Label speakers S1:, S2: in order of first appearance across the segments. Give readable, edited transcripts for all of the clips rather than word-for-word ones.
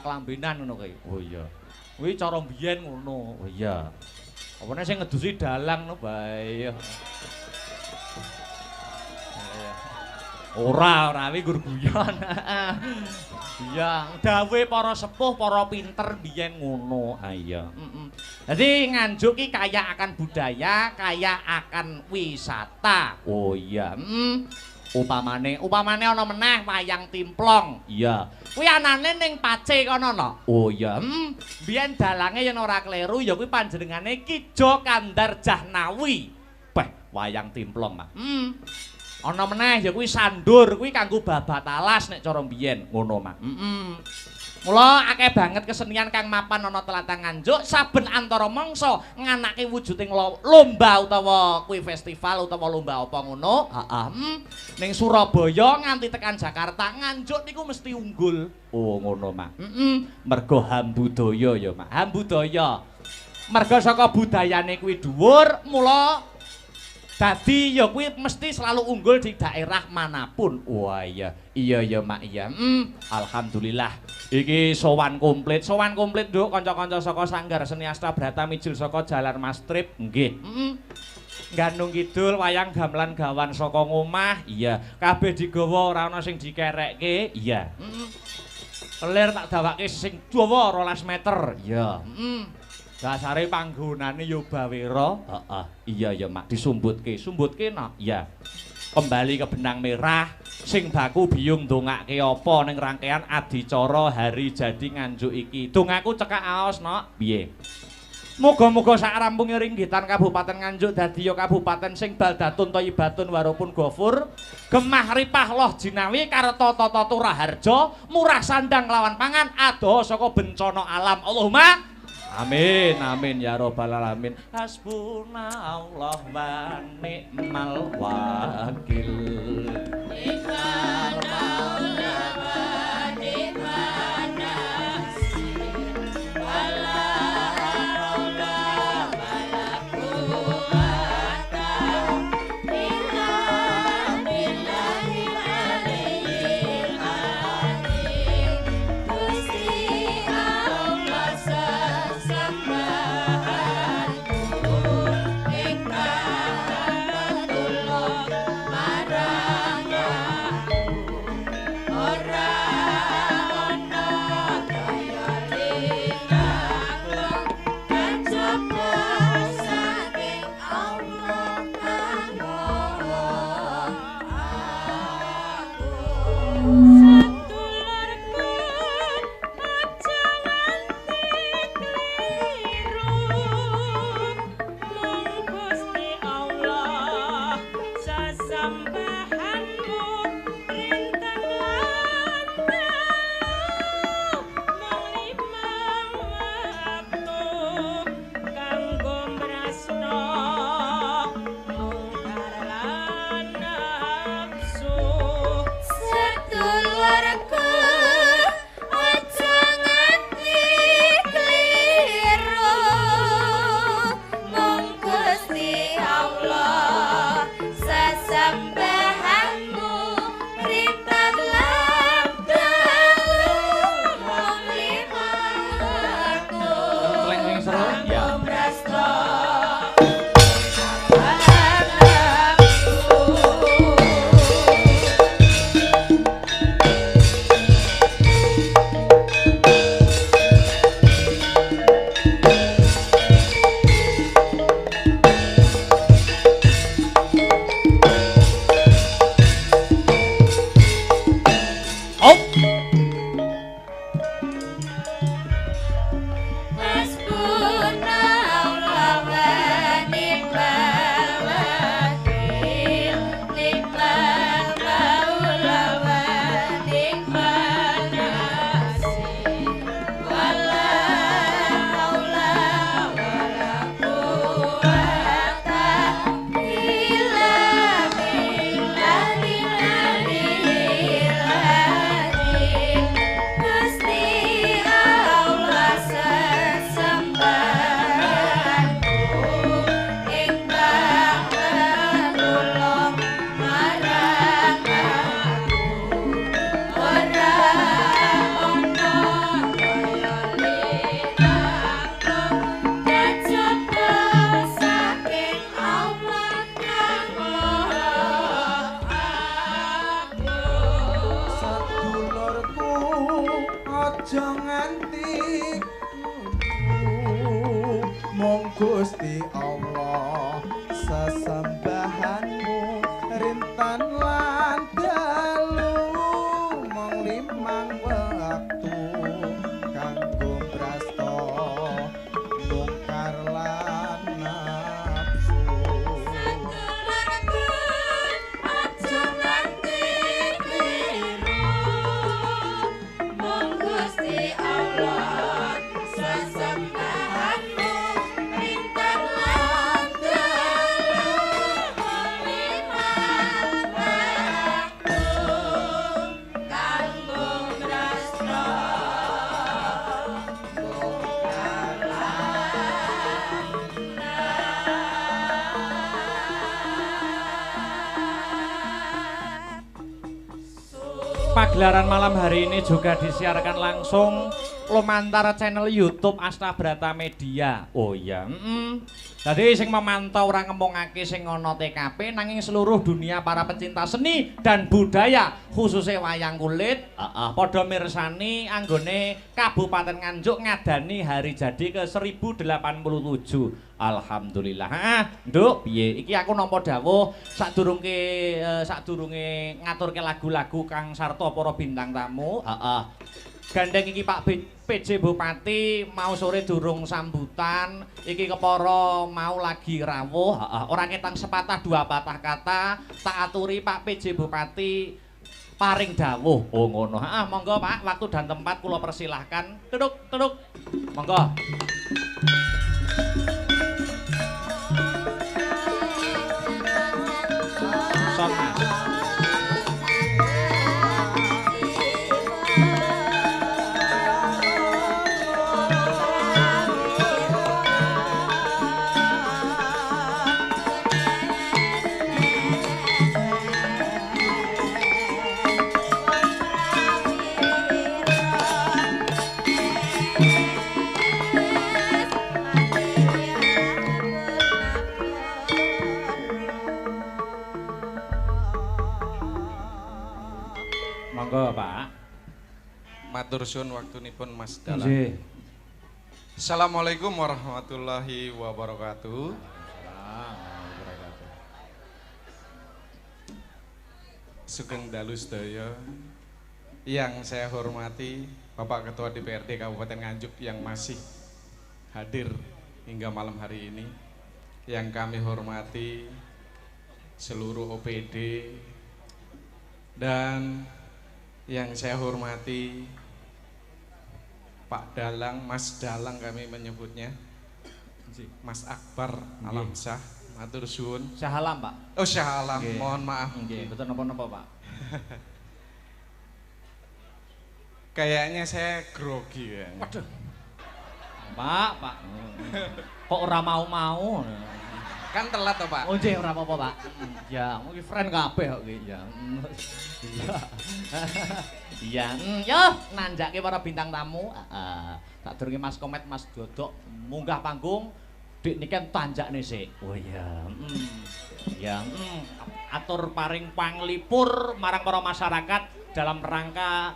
S1: klambenan ngono kae. Oh iya. Kuwi cara mbiyen ngono. Oh iya. Apane sing ngedusi dalang no bae. Ora kuwi gur guyon. Iya, dawuhe para sepuh, para pinter biyen ngono. Ha iya. Dadi Nganjuk ki kaya akan budaya, kaya akan wisata. Oh iya. Upamane ana meneh wayang timplong. Iya. Kuwi anane ning Pace kono no. Oh iya. Biyen dalange yen ora kleru ya kuwi panjenengane Ki Jo Kandar Jahnawi. Beh, wayang timplong, Mak. Ana meneh ya kuwi sandur, kuwi kanggo babat alas nek cara mbiyen, ngono, Mak. Mula akeh banget kesenian kang mapan ana tlatah Nganjuk, saben antara mangsa nganake wujuding lomba utawa kuwi festival utawa lomba apa ngono. Heeh. Ning Surabaya nganti tekan Jakarta, Nganjuk niku mesti unggul. Oh, ngono, Mak. Mergo hambudaya ya, Mak. Hambudaya. Mergo saka budayane kuwi dhuwur, mula dadi ya kuwi mesti selalu unggul di daerah manapun. Wah iya. Iya ya Mak iya. Alhamdulillah. Iki sowan komplit Nduk kanca-kanca saka Sanggar Seni Asta Brata mijil saka Jalan Mastrip. Nggih. Gandung Kidul wayang gamelan gawan saka ngomah. Iya. Kabeh digawa ora ana sing dikerekke. Iya. Kelir tak dawake sing dawa 12 meter. Iya. Dasare panggonane ya Bawira. Heeh. Iya ya Mak disumbutke. Sumbutke no. Iya. Kembali ke benang merah sing baku biyung ndongake apa ning rangkaian adicara hari jadi Nganjuk iki. Dongaku cekak aos no. Piye? Muga-muga sak rampunge ringgitan Kabupaten Nganjuk dadi ya kabupaten sing baldatun thayyibatun warupun ghafur. Gemah ripah loh jinawi kareta tata turaharja, murah sandang lawan pangan, adoh saka bencana alam. Allahumma amin amin ya robbal alamin. Hasbunallah wa ni'mal wakil. Ni'mal wa ni'man nasir. Wala haula wala quwwata illa billahil aliyyil azim. Gusti Allah sesembahan
S2: aja nganti mung Gusti Allah sesembahanmu rintan lan dalu mung limang wektu kanggo brasta bongkar lan nafsu
S3: aja nganti kliru mung Gusti Allah sesembahanmu rintan lan dalu limang waktu kanggo brasta bongkar
S1: Pagelaran malam hari ini juga disiarkan langsung lumantar channel YouTube Asta Brata Media. Oh iya, Jadi sing memantau ora ngomongake sing ana TKP nanging seluruh dunia para pecinta seni dan budaya khususnya wayang kulit padha mirsani anggone Kabupaten Nganjuk ngadani hari jadi ke 1087. Alhamdulillah. Nduk, piye? Iki aku nampa dawuh sadurunge ngaturke lagu-lagu Kang Sarta para bintang tamu. Gandeng iki Pak PJ Bupati mau sore durung sambutan iki kepara mau lagi rawuh ora ketang sepatah dua patah kata tak aturi Pak PJ Bupati paring dawuh. Oh ngono. Monggo Pak, waktu dan tempat kula persilahkan. Tuduk. Monggo. Son Mas. Monggo Pak.
S2: Matur suwun waktunipun Mas Dalang.
S1: Nggih.
S2: Assalamualaikum warahmatullahi wabarakatuh. Sugeng dalu sedaya. Yang saya hormati Bapak Ketua DPRD Kabupaten Nganjuk yang masih hadir hingga malam hari ini. Yang kami hormati seluruh OPD dan yang saya hormati Pak Dalang, Mas Dalang kami menyebutnya, Mas Akbar Alamsyah, matur suwun.
S1: Syahalam Pak.
S2: Oh Syahalam, mohon maaf.
S1: Nggih, betul napa-napa Pak.
S2: Kayaknya saya grogi ya.
S1: Waduh. Pak. Kok ora mau-mau?
S2: Kan telat toh Pak.
S1: Oh nggih ora apa-apa Pak. Ya, iki friend kabeh kok iki ya. Iya. Yo nanjake para bintang tamu. Tak durunge Mas Komet, Mas Dodok munggah panggung. Dik niki tanjakne sik. Oh iya. Ya, atur paring panglipur marang para masyarakat dalam rangka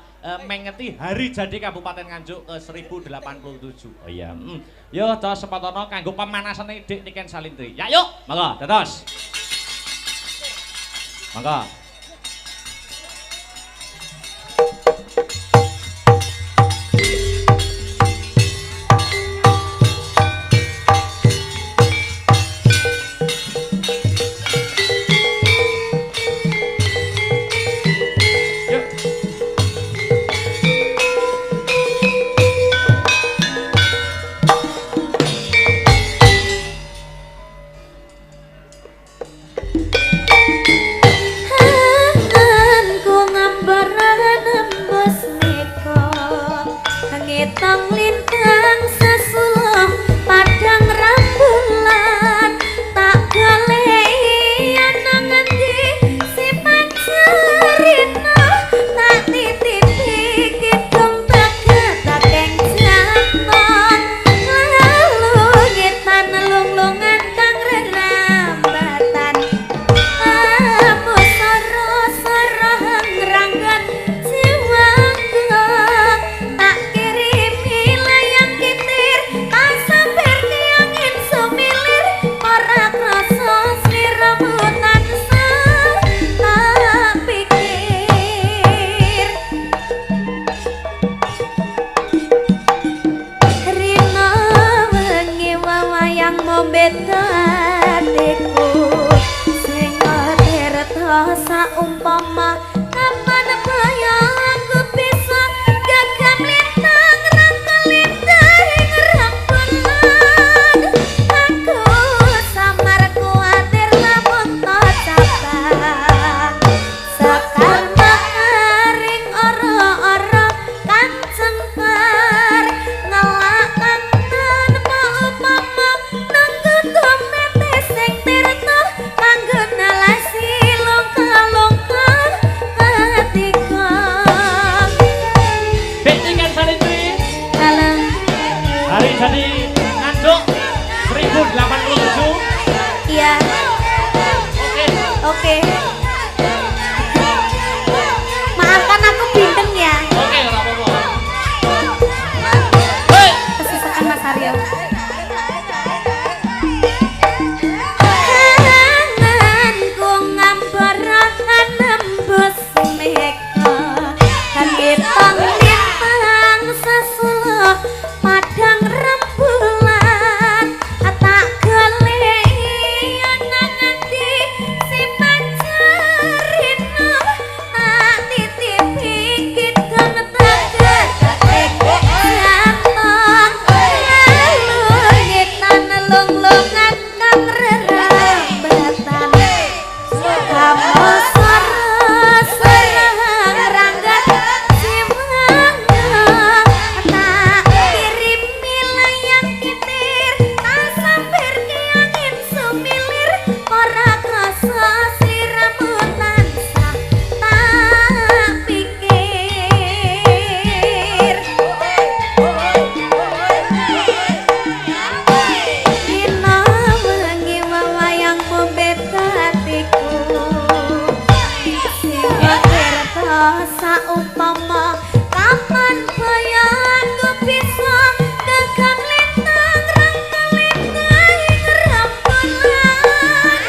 S1: mengeti hari jadi Kabupaten Nganjuk ke 1087. Oh iya. Yo dos sepatono kanggo pemanasane Dik Niken Salintri. Ya yuk, monggo dados. Monggo.
S3: Ah
S4: kerta saumpama kapan bayangku bisa gagam lintang rangkelintang rembulan aku samar kuatir lamun tak cabang sekar makaring ora-ora kanceng par ngelak kangen mau-mama nanggu domete sing tirta kanggo nalasi longka-longka hatiku.
S1: Betikan Salindri
S4: Alah,
S1: hari jadi Nganjuk 1087.
S4: iya,
S1: Oke.
S4: oke. Maafkan aku bindeng ya.
S1: Oke, ora apa-apa. Hei,
S4: Kesusahan Mas Aryo. Anganku ngambarakan nembus meka Lintang-lintang sasulo padang rembulan tak galeyan nganti si pancerino tak titipi kidang teget jantong lungitan lung-lungan kang rerambatan kamu sorong rangga simangga tak kirimi layang kitir tak sampir kiangin sumilir ora krasa sliramu tansah tak pikir dina wengi wayang bombet hatiku sing kerta saumpama kapan bayangku bisa gagam lintang rangkelintang rembulan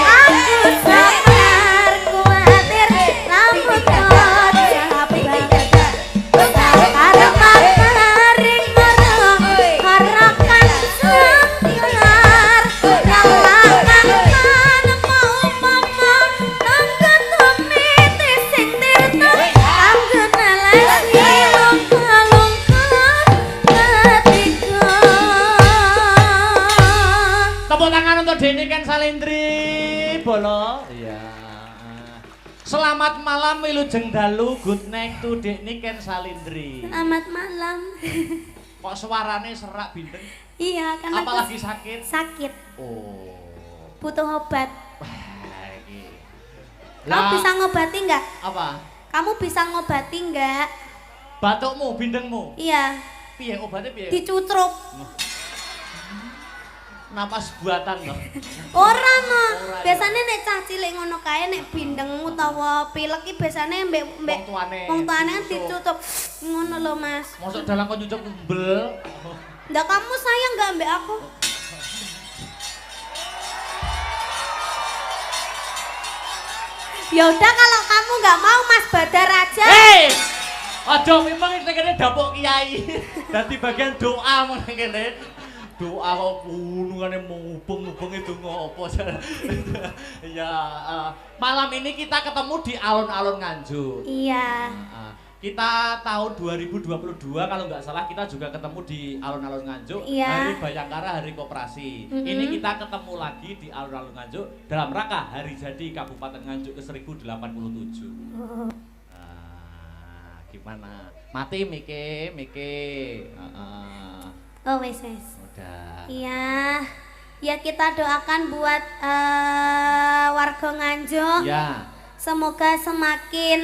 S4: aku sabar kuatir lamun tak cabang sakar makaring harakan sangkar nyalakan mau-mama nangga tumiti sing tirta kanggo nalesi longka-longka hatiku.
S1: tepuk tangan untuk Deniken Salindri. Bolo. Iya. Selamat malam Wilujeng Dalu. Good night to Deniken Salindri.
S4: Selamat malam.
S1: Kok suarane serak bindeng?
S4: Iya, karena
S1: Apa
S4: aku
S1: lagi sakit?
S4: sakit,
S1: Oh.
S4: butuh obat.
S1: Wah, iki.
S4: Kamu
S1: Lah,
S4: bisa ngobati nggak?
S1: apa?
S4: Kamu bisa ngobati nggak?
S1: Batukmu, bindengmu.
S4: Iya,
S1: Piye obatnya piye?
S4: dicutruk.
S1: Napas buatan loh.
S4: Ora no.
S1: Ora,
S4: Biasanya nek cah cilik ngono kae nek bindeng utawa pilek iki biasane mbek
S1: Wong tuane.
S4: wong tuane kan
S1: Dicucuk.
S4: dicucuk. Ngono lho, Mas.
S1: Masuk dalam kok nyucuk umbel.
S4: Ndak kamu sayang nggak mbek aku? Ya udah kalau kamu nggak mau Mas Badar aja.
S1: Hei! Aja memang ini kene dapuk kiai. Dadi bagian doa mun kene. Doa kok punungane mubeng-mubeng itu ngopo. Ya, malam ini kita ketemu di alun-alun Nganjuk.
S4: Iya.
S1: Kita tahun 2022 kalau nggak salah kita juga ketemu di alun-alun Nganjuk,
S4: Iya.
S1: Hari Bayangkara, Hari Koperasi. Ini kita ketemu lagi di alun-alun Nganjuk dalam rangka hari jadi Kabupaten Nganjuk ke 1087. Gimana? Mati Mike.
S4: Oh wes wes.
S1: Udah.
S4: Iya. Ya kita doakan buat warga Nganjuk.
S1: Ya.
S4: Semoga semakin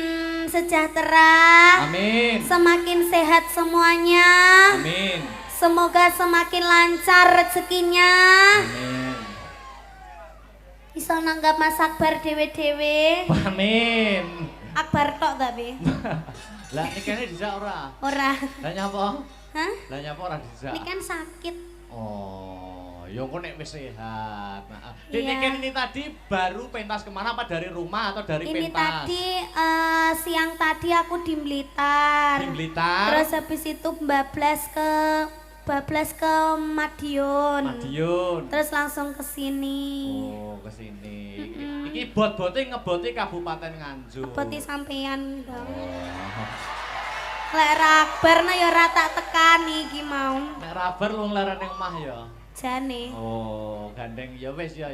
S4: sejahtera.
S1: Amin.
S4: Semakin sehat semuanya.
S1: Amin.
S4: Semoga semakin lancar rezekinya.
S1: Amin.
S4: Bisa nanggap Mas Akbar dewe-dewe.
S1: Amin.
S4: Akbar tok tapi.
S1: Lah nikahnya dijak ora?
S4: Ora.
S1: Lah nyapa?
S4: Hah?
S1: Lah nyapa ora dijak?
S4: Ini kan sakit.
S1: Oh, ya kok nek wis sehat. Nah,
S4: Iya.
S1: ini tadi baru pentas kemana? Apa dari rumah atau dari
S4: Ini
S1: pentas?
S4: tadi siang tadi aku di Blitar.
S1: Di Blitar.
S4: Terus habis itu bablas ke Madiun.
S1: Madiun.
S4: Terus langsung ke sini.
S1: Oh, ke sini. Iki Iki bot-bote ngeboti Kabupaten Nganjuk.
S4: Ngeboti sampean dong.
S1: Oh.
S4: Lek rabar nah ya ora tak tekani iki mau.
S1: Nek rabar lu nglarane omah ya.
S4: Jane.
S1: Oh, gandeng ya wis ya.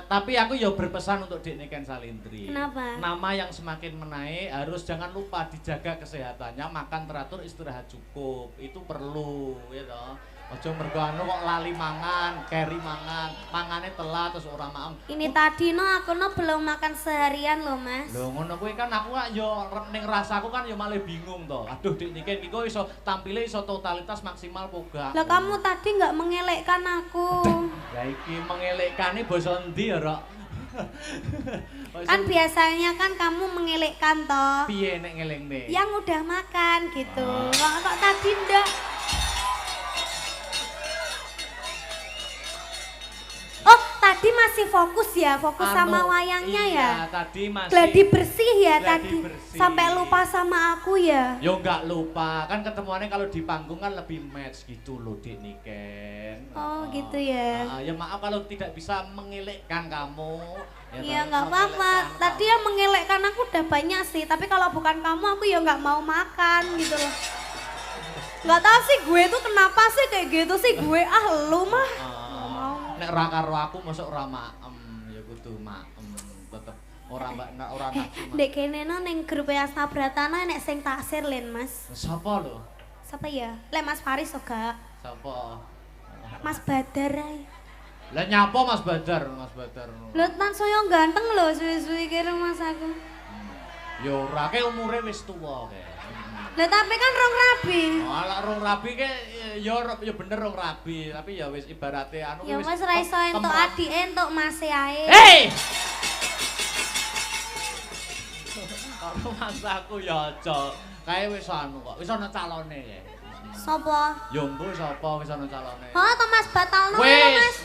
S1: Tapi aku ya berpesan untuk Dik Niken Salindri.
S4: Kenapa?
S1: Nama yang semakin menaik harus jangan lupa dijaga kesehatannya, makan teratur, istirahat cukup. Itu perlu ya toh. Aja mergo anu kok lali mangan, keri mangan, mangane telat terus ora maem.
S4: Ini tadi no aku no belum makan seharian loh Mas.
S1: Lho ngono kuwi kan aku kok ya ning rasaku kan ya malah bingung to. Aduh Dik Niken iki kok iso tampile iso totalitas maksimal po gak.
S4: Lah kamu tadi nggak mengelekkan aku.
S1: Ya iki mengelekane basa endi ya, Rok?
S4: Kan biasanya kan kamu mengelekkan toh.
S1: Piye nek ngelingne?
S4: Yang udah makan gitu. Kok tadi ndak? Oh, tadi masih fokus ya, fokus sama wayangnya ya.
S1: Iya, tadi masih
S4: Gladi bersih ya
S1: gladi
S4: tadi.
S1: bersih.
S4: Sampai lupa sama aku ya.
S1: Yo enggak lupa, kan ketemuannya kalau di panggung kan lebih match gitu loh Dik Niken.
S4: Oh, gitu ya.
S1: Ya maaf kalau tidak bisa mengelekkan kamu.
S4: Iya
S1: toh,
S4: nggak apa-apa.
S1: mengelekkan
S4: Tadi
S1: kamu.
S4: yang mengelekkan aku udah banyak sih. Tapi kalau bukan kamu aku ya nggak mau makan gitu loh. Nggak tahu sih gue tuh kenapa sih kayak gitu sih gue lu mah. Nggak mau.
S1: Nek ra karo aku mosok ora maem, ya kudu maem tetep ora ora nafsu.
S4: Dek kene no ning grup Asta Pratana nek sing taksir Len Mas.
S1: Sapa lho?
S4: Siapa ya? Le Mas Faris oga.
S1: Sapa?
S4: Mas Badar ae.
S1: Lah nyapa Mas Badar, Mas Badar.
S4: Lho tan saya ganteng lho suwi-suwi kira Mas aku.
S1: Ya ora ke umure wis tuwa ke.
S4: Lah tapi kan rong rabi.
S1: Alah rong rabi ke ya bener rong rabi, tapi ya wis ibarate anu
S4: Ya wis ra iso entuk adike entuk mase ae.
S1: Hei! Karo mas aku ya aja. Kae wis anu kok, wis ana calone ya.
S4: Sopo?
S1: Ya mbok sapa wis ana calone.
S4: Oh, to Mas batalno ya Mas.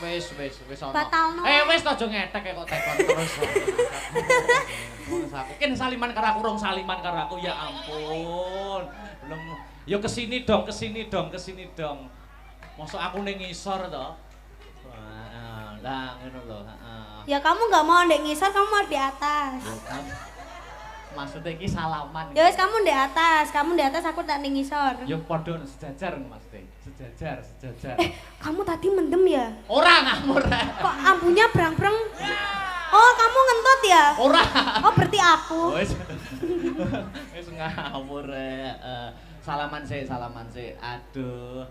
S1: Wis ana.
S4: Batalno.
S1: Wis aja ngetek kok tekon terus. Mas aku ken saliman karo aku rong saliman karo aku ya ampun. Belum ya kesini dong. Mosok aku ning ngisor to. Lah ngono lho, heeh.
S4: Ya kamu nggak mau ndek ngisor, kamu mau di atas.
S1: Maksudnya iki salaman.
S4: Ya wis kamu di atas, aku tak ning ngisor.
S1: Ya padha sejajar Mas Teh. Sejajar.
S4: Kamu tadi mendem ya?
S1: Ora ngamur.
S4: Kok ambunya brang-brang? Oh, kamu ngentut ya?
S1: Ora.
S4: Oh, berarti aku.
S1: Wis ngawur salaman sik. Aduh.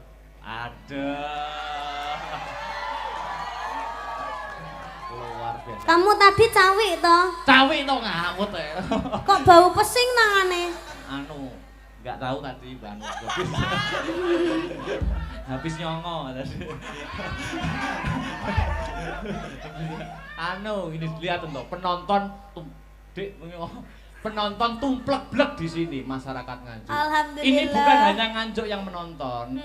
S1: Luar biasa.
S4: Kamu tadi cawik toh?
S1: Cawik to ngamut
S4: Kok bau pesing tangane?
S1: Anu, enggak tahu tadi Bang. Habis nyongo tadi. Anu, ini lihat tuh penonton penonton tumplek-blek di sini masyarakat Nganjuk.
S4: Alhamdulillah.
S1: Ini bukan hanya Nganjuk yang menonton.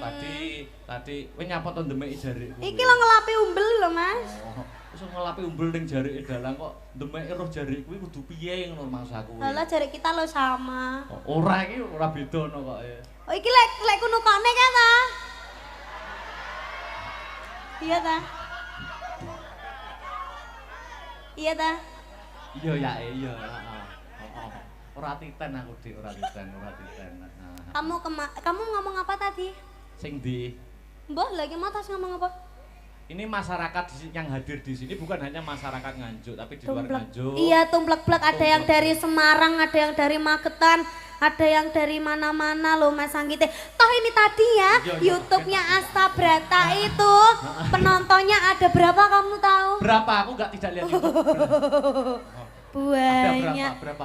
S1: Tadi kowe nyapa to ndemeki jariku.
S4: Iki lo ngelapi umbel lho, Mas.
S1: Oh, wis ngelapi umbel ning jarike dalang kok ndemeki roh jarik kuwi kudu piye ngono maksudku.
S4: Lah jari kita lo sama.
S1: Ora iki ora bedono kok ya.
S4: Oh iki lek kuno kone kan ta? Iya ta? Iya ta?
S1: Iya ya, iya. Ora titen aku Dik, ora titen.
S4: Kamu ngomong apa tadi?
S1: Sing ndi?
S4: Mbah lagi mau tas ngomong apa?
S1: Ini masyarakat yang hadir di sini bukan hanya masyarakat Nganjuk, tapi di luar
S4: Tumplek.
S1: Nganjuk.
S4: Iya, tumplek-plek ada yang dari Semarang, ada yang dari Magetan, ada yang dari mana-mana loh Mas Anggite. Toh ini tadi ya, YouTube-nya Asta Brata itu penontonnya ada berapa kamu tahu?
S1: Berapa? Aku tidak lihat YouTube.
S4: Banyak.
S1: Ada berapa?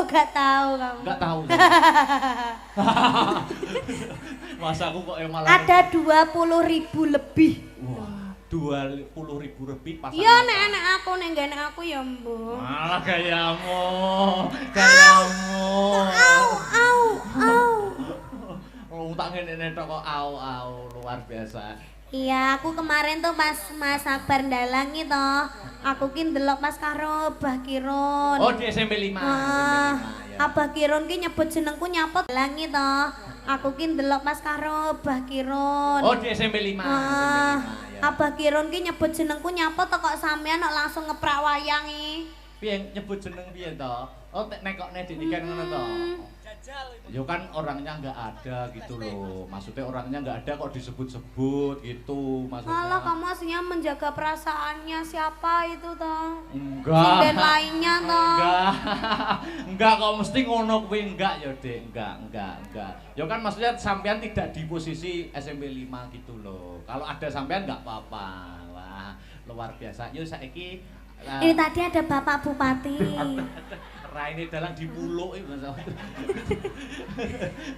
S4: Gak tahu kamu.
S1: Enggak tahu. Masa aku kok malah
S4: Ada 20.000 lebih.
S1: Wah, 20.000 lebih pasangan.
S4: Iya nek aku ya Mbok.
S1: Malah gayamu. Oh, tak ngene tok kok au luar biasa.
S4: Iya, aku kemarin tuh pas Mas Akbar ndalang itu, aku ki ndelok pas karo Mbah Kirun.
S1: Oh, di SMP 5.
S4: Abah Kirun ki nyebut jenengku nyapa ndalang itu. Aku ki ndelok pas karo Mbah Kirun.
S1: Oh, di SMP 5.
S4: Abah Kirun ki nyebut jenengku nyapa to kok sampean kok langsung ngeprak wayang iki.
S1: Piye nyebut jeneng piye to? Oh nek kok nek didikan ngono to. Ya kan orangnya nggak ada gitu loh. Maksudnya orangnya nggak ada kok disebut-sebut gitu maksudnya.
S4: Malah kamu aslinya menjaga perasaannya siapa itu toh?
S1: Enggak.
S4: Dan lainnya toh.
S1: Enggak. Enggak kok mesti ngono kuwi enggak ya, Dek. Enggak. Ya kan maksudnya sampean tidak di posisi SMP 5 gitu loh. Kalau ada sampean enggak apa-apa. Wah, luar biasa. Yo saiki
S4: Ini tadi ada Bapak Bupati.
S1: Raine dalang dipuluk iki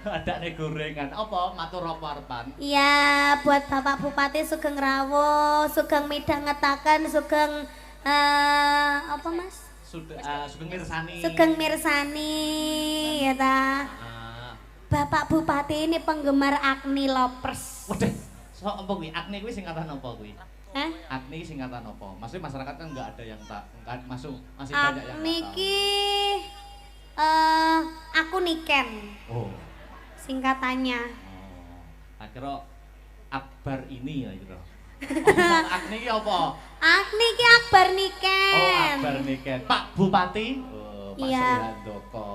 S1: ada nih gorengan. Apa matur apa arepan?
S4: Iya, buat Bapak Bupati Sugeng Rawo, Sugeng midhangetaken, Sugeng apa Mas?
S1: Sugeng Mirsani.
S4: Sugeng Mirsani ya ta. Bapak Bupati ini penggemar Agni Lovers.
S1: Waduh, so apa kuwi? Agni kuwi singkatan apa kuwi? Agni singkatan apa? Maksudnya masyarakat kan nggak ada yang tak masih banyak yang
S4: Agni
S1: tahu.
S4: ki aku Niken.
S1: Oh.
S4: Singkatannya.
S1: Oh. Akhirnya Akbar ini ya gitu. Oh, Agni ki apa?
S4: Agni ki Akbar
S1: Oh,
S4: Niken.
S1: Akbar Niken. Pak Bupati. Oh, Pak
S4: Iya.
S1: Srihandoko.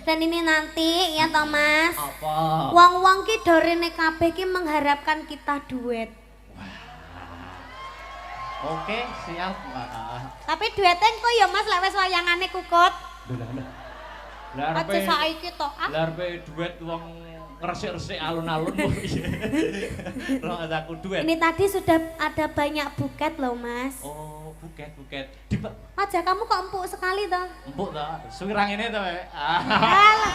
S4: Dan ini nanti ya Thomas.
S1: Apa?
S4: Wong-wong ki dorene kabeh ki mengharapkan kita duet.
S1: Oke, siap.
S4: Tapi duetnya kok ya Mas lek wis wayangane kukut.
S1: Lah
S4: Aja saiki to.
S1: Lah duet wong ngresik-resik alun-alun kok piye. Ora aku duet.
S4: Ini tadi sudah ada banyak buket loh Mas.
S1: Oh, buket.
S4: Aja kamu kok empuk sekali toh.
S1: Empuk ta? Suwirang ini to, Pak.
S4: Alah.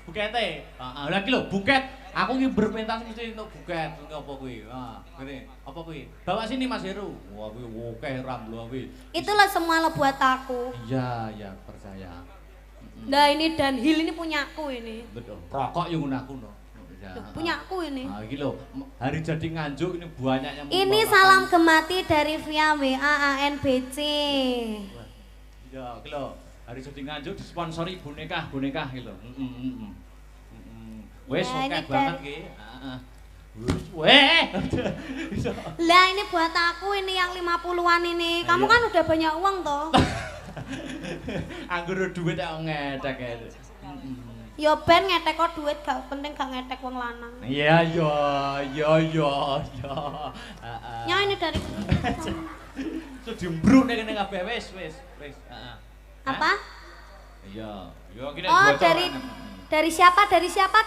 S1: Bukete. Heeh, lha iki lho buket. Aku ki berpentas mesti untuk buket. Apa kuwi? Ngene. Apa kuwi? Bawa sini Mas Heru. Wah, kuwi akeh ramlo kuwi.
S4: Itulah semua lo buat aku.
S1: Iya, percaya.
S4: Nah ini Dunhill ini punyaku ini.
S1: Betul. Rokok yo ngono aku no. Ya.
S4: Loh, punyaku ini.
S1: Nah, iki lho, hari jadi Nganjuk ini banyak yang
S4: Ini
S1: membawakan-
S4: salam gemati dari via WA ANBC.
S1: Ya, iki lho, hari jadi Nganjuk disponsori boneka iki lho. Wes
S4: Ya,
S1: oke
S4: ini
S1: banget ki. Heeh. Weh.
S4: Lah ini buat aku ini yang 50-an ini. Kamu
S1: Iya.
S4: kan udah banyak uang toh.
S1: Anggur duit kok ngedek ya.
S4: Ya ben ngetek kok duit gak penting gak ngetek wong lanang.
S1: Iya, Heeh.
S4: Ya ini dari
S1: So dimbruk nek kene kabeh wis. Heeh.
S4: apa?
S1: Iya, gini
S4: Oh
S1: bocor.
S4: dari siapa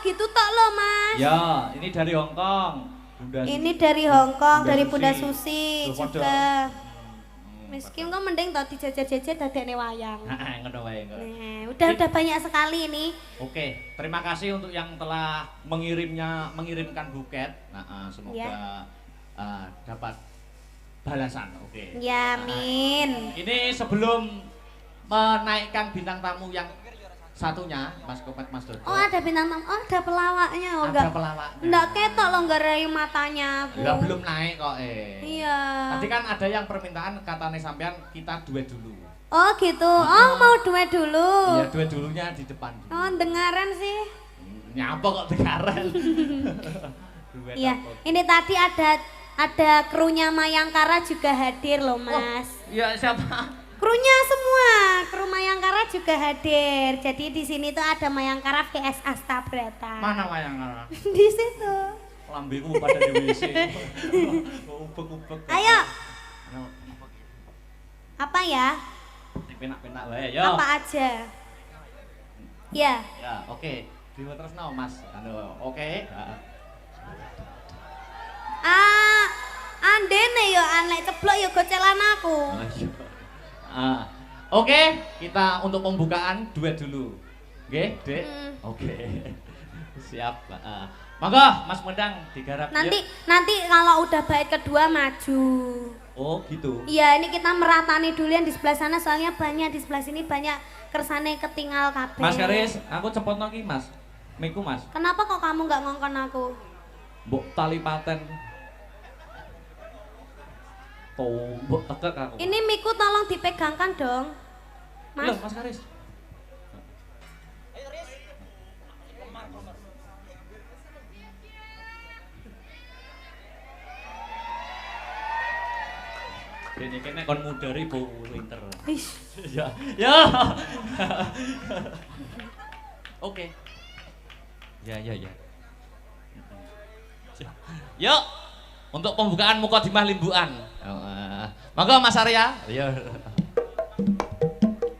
S4: gitu tok lo Mas.
S1: Ya, ini dari Hong Kong. Bunda
S4: Ini dari Hong Kong,
S1: Bunda
S4: dari
S1: Susi.
S4: Bunda Susi
S1: Tuh, podo.
S4: juga. Miskin kok mending tau dijajar-jajar dadekne wayang.
S1: Heeh, ngono wae kok.
S4: Nah, udah banyak sekali ini.
S1: Oke, terima kasih untuk yang telah mengirimkan buket. Nah, semoga
S4: Ya.
S1: dapat balasan. Oke.
S4: Ya, amin.
S1: Ini sebelum menaikkan bintang tamu yang satunya, Mas Kopet, Mas Dodo.
S4: Oh, ada bintang tamu. Oh, ada pelawaknya. Oh,
S1: ada pelawaknya.
S4: enggak ketok lo enggak rayu matanya aku.
S1: Enggak belum naik kok
S4: Iya.
S1: Tadi kan ada yang permintaan katanya sampean kita duet dulu.
S4: Oh, gitu. Oh, mau duet dulu.
S1: Iya, duet dulunya di depan. Dulu.
S4: Oh, dengaran sih.
S1: Nyapa kok dengaran. Duet
S4: Iya.
S1: apa?
S4: Ini tadi ada krunya Mayangkara juga hadir loh, Mas.
S1: Iya, siapa?
S4: Krunya semua, kru Mayangkara juga hadir. Jadi di sini tuh ada Mayangkara VS Astabrata.
S1: Mana wayang?
S4: Di situ.
S1: Lambeku pada di WC. Ubek-ubek.
S4: Ayo. Apa ya?
S1: Penak-penak wae, yo.
S4: Apa aja? Ya.
S1: Ya, oke. Terusno, Mas. Oke. Heeh.
S4: Andene yo anek ceblok yo gocelan aku.
S1: Oke, kita untuk pembukaan duet dulu. Oke, Dek? Oke. Siap. Monggo, Mas Medang digarap.
S4: Nanti kalau udah bait kedua maju.
S1: Oh, gitu.
S4: Iya, ini kita meratani dulu yang di sebelah sana soalnya banyak di sebelah sini banyak kersane ketinggal kabeh.
S1: Mas Karis, aku cepotno ki, Mas. Miku, Mas.
S4: Kenapa kok kamu nggak ngongkon aku?
S1: Mbok tali paten. Mbok tekek aku.
S4: Ini miku tolong dipegangkan dong. Mas.
S1: Loh, Mas Karis. Dene kene kon mudari Bu Winter.
S4: Ish.
S1: Ya. Ya. Oke. Ya. Yuk, untuk pembukaan Mukadimah Limbuan. Monggo Mas Arya. Ya.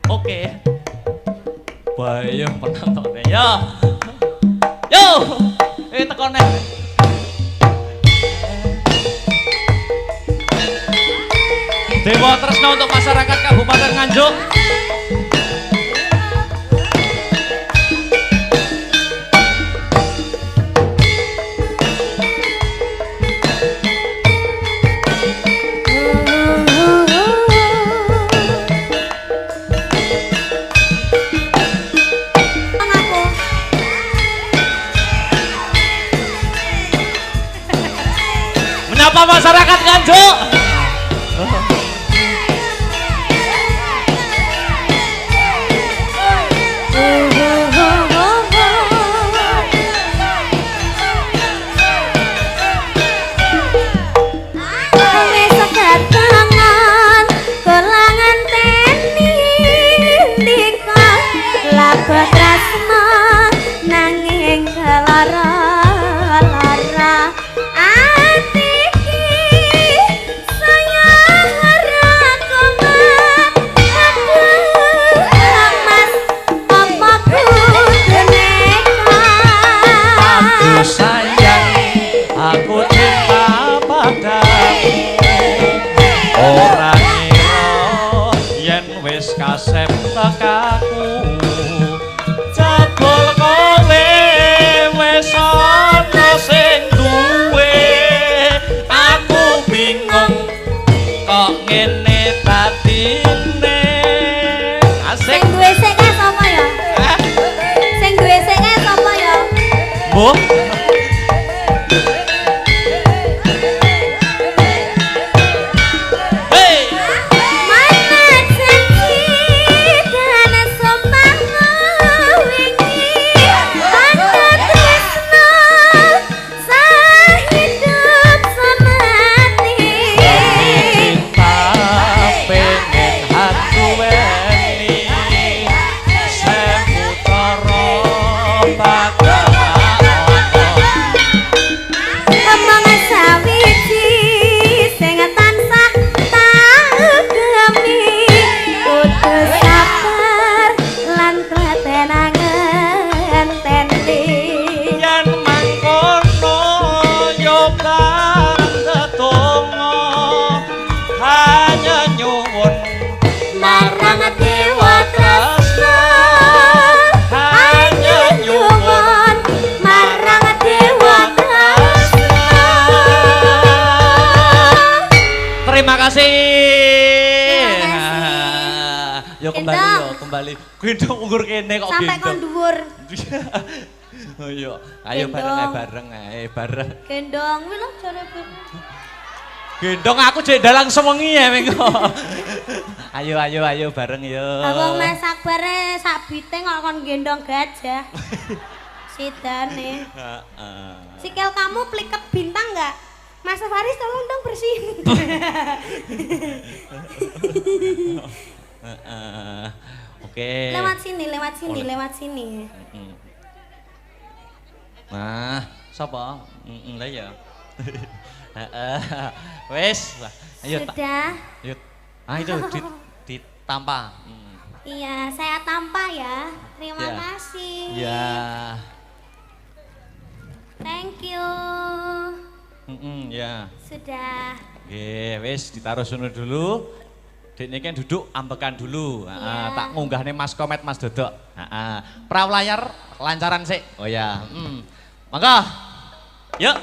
S1: Oke. Bayang penontonnya. Ya. Yo. Tekone. Dewa Tresna untuk masyarakat Kabupaten Nganjuk. Menyapa masyarakat Nganjuk. Kasep tekaku jebul kowe wis ana sing duwe aku bingung kok ngene dadine
S4: Sing duwe sik kae sapa ya? Sing duwe sik kae sapa ya?
S1: Mbok terima kasih. Yo kembali. Gendong ukur kene kok
S4: sampai kon dhuwur.
S1: Oh iya, ayo bareng ae bareng.
S4: Gendong kuwi lho jare.
S1: Gendong aku jek dalang sewengi ya mengko. Ayo bareng yo.
S4: Abang Mas Akbar sak biting kok kon gendong gajah. Sidane.
S1: Heeh.
S4: Sikil kamu pliket bintang enggak? Mas Faris tolong dong bersihin.
S1: Oke.
S4: Lewat sini.
S1: Nah, sapa? Lah ya. Wes, ayo.
S4: Sudah.
S1: Yuk. Ah itu ditampa.
S4: Iya, saya tampa ya. Terima
S1: Ya.
S4: kasih.
S1: Ya.
S4: Thank you.
S1: Ya.
S4: Sudah.
S1: Nggih, wis ditaruh sono dulu. Dekne kan duduk ambekan dulu.
S4: Iya.
S1: Tak ngunggahne Mas Komet Mas Dodok. Pra layar lancaran sik. Oh ya. Mangga. Yuk.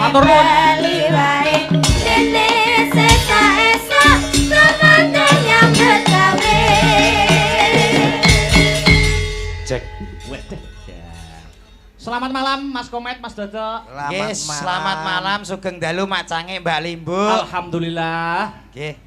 S1: Matur nuwun.
S4: bali wae dene sesa-esa sampeyan yang gawe.
S2: Cek.
S1: Waduh. Ya. Selamat malam Mas Komet, Mas Dodo.
S5: Selamat malam Sugeng Dalu Macange Mbak Limbu.
S1: Alhamdulillah.
S5: Nggih.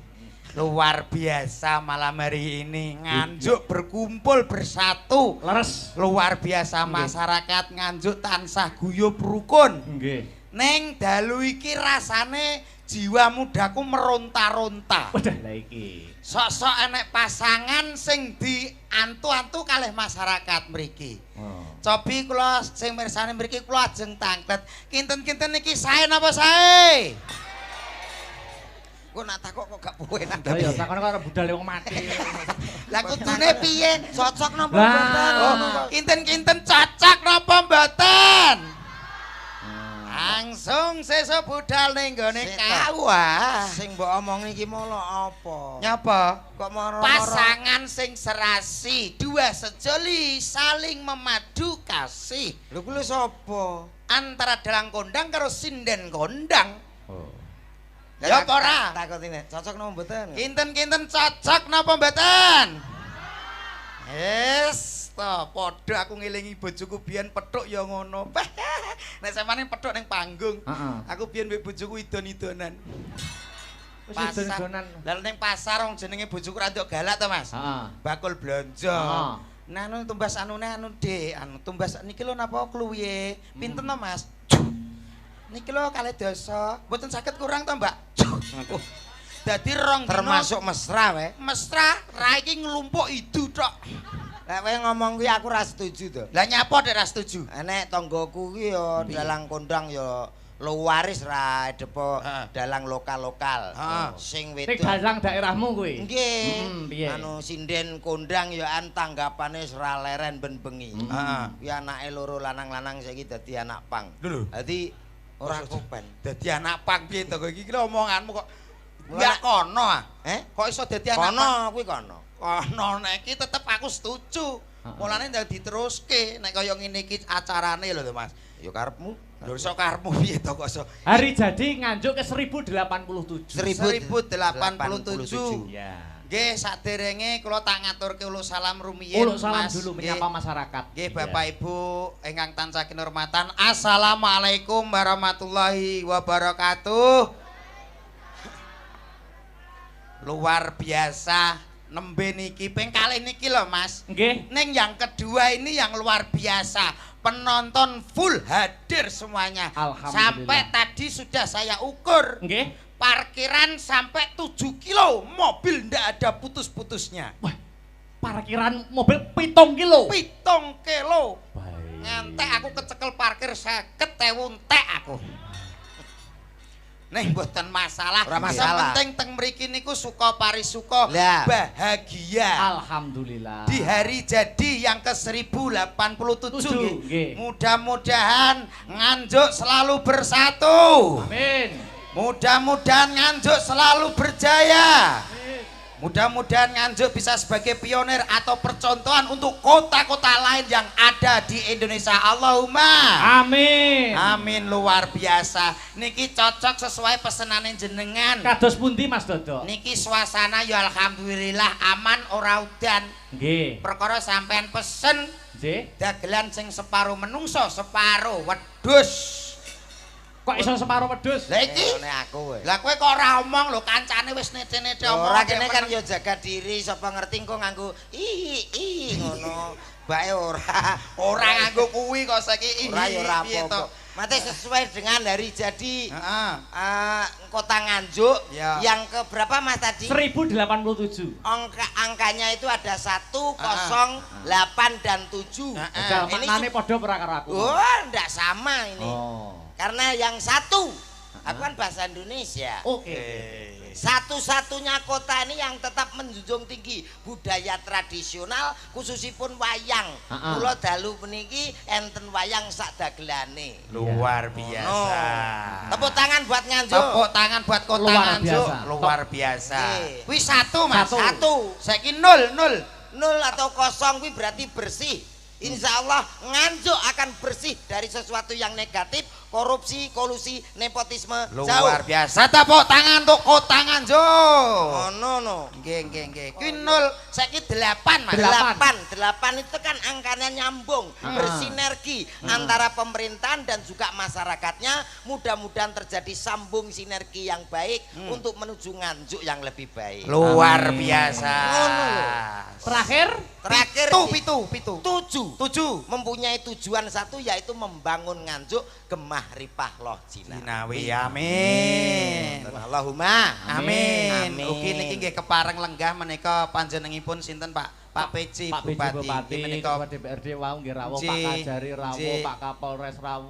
S5: Luar biasa malam hari ini Nganjuk berkumpul bersatu.
S1: Leres.
S5: Luar biasa masyarakat Nganjuk tansah guyub rukun.
S1: Nggih.
S5: Ning dalu iki rasane jiwa mudaku meronta-ronta.
S1: Waduh, lah iki.
S5: Sok-sok enek pasangan sing diantu-antu kalih masyarakat mriki.
S1: Oh.
S5: Cobi kula sing mirsani mriki kula ajeng tanglet. Kinten-kinten niki sae napa sae? Kok nak takok kok gak penak.
S1: Lah ya takon karo budal wong mati.
S5: Lah kudune piye? Cocok napa
S1: Lah.
S5: mboten? Oh, kinten-kinten cocok napa mboten? Langsung sesuk budal ning gone kawah.
S6: Sing mbok omong iki molo apa?
S5: Nyapa?
S6: Kok moro-moro
S5: Pasangan sing serasi, dua sejoli saling memadu kasih
S6: lho kuwi sapa?
S5: antara dalang kondang karo sinden kondang.
S1: Oh.
S5: Ya apa ora?
S6: Takutine cocok napa mboten?
S5: Kinten-kinten cocok napa mboten? Yes, to padha aku ngelingi bojoku biyen pethuk ya ngono. Nek sampeyan pethuk ning panggung.
S1: Heeh.
S5: Aku biyen mbek bojoku idon-idonan.
S1: Wis
S5: Pasar.
S1: idon-idonan.
S5: Lah ning pasar wong jenenge bojoku rada galak to, Mas.
S1: Heeh.
S5: Bakul blanja.
S1: Heeh.
S5: Nah, anu tumbas anune anu Dik, anu tumbas niki lho napa kluwihe? Pinten to, Mas? Niki lho 2.000. Mboten saged kurang to, Mbak? Dadi rong dina
S6: Termasuk mesra wae.
S5: mesra, ra iki nglumpuk idu tok.
S6: Lek kowe ngomong kuwi aku ra setuju to.
S5: Lah nyapa nek ra setuju?
S6: Enek tanggoku ki ya dalang kondang ya luwaris ra depo
S5: Heeh.
S6: dalang lokal-lokal.
S5: Heeh.
S6: Sing
S1: Ning
S6: wedok.
S1: dalang daerahmu kuwi.
S6: Nggih.
S1: Piye?
S6: Anu sinden kondang ya an tanggapane ra leren ben bengi.
S5: Heeh.
S6: Kuwi anake loro lanang-lanang saiki dadi anak pang.
S5: Lho.
S6: Dadi ora kopen.
S5: Dadi anak pang piye to kowe iki lho omonganmu kok
S6: Mulane-
S5: enggak kono ah.
S6: Kok
S5: Kok iso dadi anak pang?
S6: kono kuwi kono.
S5: Kono nek iki tetep aku setuju. Mulane ndak diteruske nek kaya ngene iki acarane lho to Mas.
S6: Ya karepmu.
S5: Lho iso karepmu piye to kok iso
S1: Hari jadi nganjuk ke 1087.
S5: 1087.
S1: Ya.
S5: Nggih saderenge kula tak ngaturke uluk salam rumiyin
S1: Uluk salam
S5: Mas.
S1: dulu
S5: Nggih.
S1: menyapa masyarakat.
S5: Nggih Bapak Ibu ingkang tansah kinurmatan. Assalamualaikum warahmatullahi wabarakatuh. Luar biasa nembe niki ping kalih niki lho Mas.
S1: Nggih.
S5: Ning yang kedua ini yang luar biasa. Penonton full hadir semuanya.
S1: Alhamdulillah.
S5: Sampai tadi sudah saya ukur.
S1: Nggih.
S5: Parkiran sampai 7 kilo. Mobil ndak ada putus-putusnya.
S1: Wah, parkiran mobil 7 kilo.
S5: 7 kilo.
S1: Baik.
S5: Ngantek aku kecekel parkir 50.000 entek aku. Nih mboten masalah.
S6: Ora masalah.
S5: Penting teng mriki niku suka parisuka
S6: Lah.
S5: bahagia.
S1: Alhamdulillah.
S5: Di hari jadi yang ke-1087
S1: Tujuh, nggih.
S5: mudah-mudahan Nganjuk selalu bersatu.
S1: Amin.
S5: Mudah-mudahan Nganjuk selalu berjaya. Mudah-mudahan Nganjuk bisa sebagai pionir atau percontohan untuk kota-kota lain yang ada di Indonesia. Allahumma
S1: Amin.
S5: amin. Luar biasa. Niki cocok sesuai pesenane jenengan.
S1: Kados pundi Mas Dodo?
S5: Niki suasana ya alhamdulillah aman ora udan.
S1: Nggih.
S5: Perkara sampean pesen
S1: Nggih.
S5: dagelan sing separuh menungso, separuh wedhus.
S1: Kok iso separo wedhus?
S5: Lah iki
S6: Ngene aku kowe.
S5: lah kowe kok ora omong lho kancane wis nete-nete omong.
S6: Ora kene kan ya jaga diri sapa ngerti engko nganggo ngono. Bae ora.
S5: Ora nganggo kuwi kok saiki
S6: Ora ya ora
S5: piye to?
S6: apa-apa. Mate sesuai dengan hari jadi
S5: Heeh.
S6: Kota Nganjuk
S5: Ya.
S6: yang ke berapa Mas tadi?
S1: 1087.
S6: Angkanya itu ada 1, 0, 8 dan 7.
S1: Jajal
S6: Ini
S1: maknane padha ora karo aku.
S6: Oh, enggak sama ini.
S1: Oh.
S6: Karena yang 1 aku kan bahasa Indonesia.
S1: Oke.
S6: Satu-satunya kota ini yang tetap menjunjung tinggi budaya tradisional khususipun wayang.
S1: Ha-ha.
S6: Kula dalu puniki enten wayang sak dagelane.
S5: Luar biasa.
S6: Tepuk tangan buat Nganjuk.
S5: Tepuk tangan buat kota
S1: Luar
S5: Nganjuk.
S1: biasa.
S5: Luar biasa.
S6: Oke.
S5: Kuwi 1 Mas.
S1: Satu.
S5: Saiki 0.
S6: 0 atau 0 kuwi berarti bersih. Insya Allah Nganjuk akan bersih dari sesuatu yang negatif. korupsi, kolusi, nepotisme jauh.
S5: Luar biasa. Tepuk tangan untuk Kota Nganjuk.
S6: No.
S5: Nggih. Kuwi 0 saiki 8 Mas.
S6: 8 itu kan angkanya nyambung, bersinergi antara pemerintahan dan juga masyarakatnya. Mudah-mudahan terjadi sambung sinergi yang baik untuk menuju Nganjuk yang lebih baik.
S5: Luar biasa.
S1: Terakhir
S5: Pitu.
S6: 7 mempunyai tujuan satu, yaitu membangun Nganjuk gemah ripah loh Cina.
S5: Jinawi amin.
S6: Allahumma
S5: Amin. Ugi niki nggih kepareng lenggah menika panjenengipun sinten Pak PJ
S1: Pak PJ
S5: Bupati.
S1: Bupati,
S5: Menika
S1: Ketua DPRD wau nggih rawuh, Pak
S5: Nggih,
S1: Kajari rawuh,
S5: nggih.
S1: Pak Kapolres rawuh.